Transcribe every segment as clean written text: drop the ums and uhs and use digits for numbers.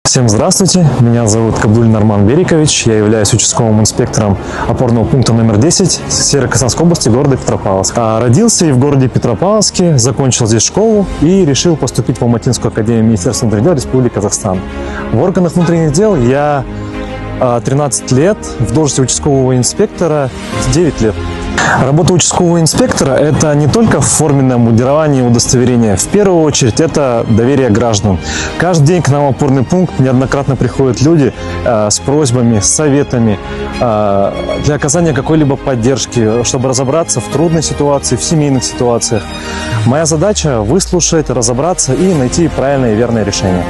Всем здравствуйте, меня зовут Кабдуль Норман Берикович, я являюсь участковым инспектором опорного пункта номер 10 Северо-Казахстанской области города Петропавловск. Родился и в городе Петропавловске, закончил здесь школу и решил поступить в Алматинскую академию Министерства внутренних дел Республики Казахстан. В органах внутренних дел я 13 лет, в должности участкового инспектора 9 лет. Работа участкового инспектора – это не только форменное мундирование и удостоверение. В первую очередь, это доверие граждан. Каждый день к нам в опорный пункт неоднократно приходят люди с просьбами, с советами для оказания какой-либо поддержки, чтобы разобраться в трудной ситуации, в семейных ситуациях. Моя задача – выслушать, разобраться и найти правильное и верное решение.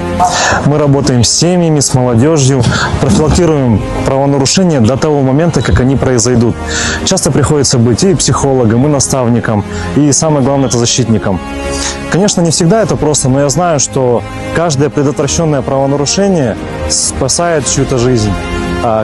Мы работаем с семьями, с молодежью, профилактируем правонарушения до того момента, как они произойдут. Часто приходится быть и психологом, и наставником, и самое главное – это защитником. Конечно, не всегда это просто, но я знаю, что каждое предотвращенное правонарушение спасает чью-то жизнь.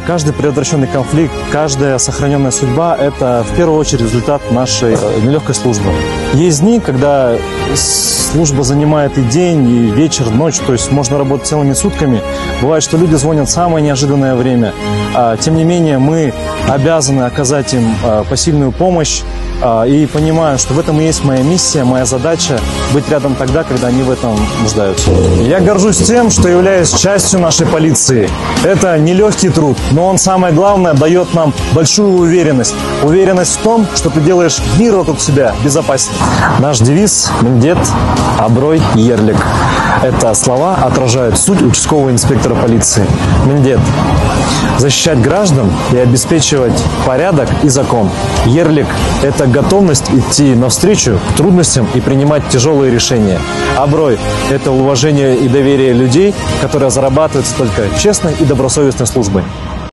Каждый предотвращенный конфликт, каждая сохраненная судьба – это в первую очередь результат нашей нелегкой службы. Есть дни, когда служба занимает и день, и вечер, ночь, то есть можно работать целыми сутками. Бывает, что люди звонят в самое неожиданное время. Тем не менее, мы обязаны оказать им посильную помощь и понимаю, что в этом и есть моя миссия, моя задача – быть рядом тогда, когда они в этом нуждаются. Я горжусь тем, что являюсь частью нашей полиции. Это нелегкий труд, но он, самое главное, дает нам большую уверенность. Уверенность в том, что ты делаешь мир вокруг себя безопаснее. Наш девиз – «Міндет, Аброй, Ерлик». Это слова отражают суть участкового инспектора полиции. Міндет – защищать граждан и обеспечивать порядок и закон. Ерлик – это готовность идти навстречу трудностям и принимать тяжелые решения. Аброй – это уважение и доверие людей, которые зарабатывают только честной и добросовестной службой.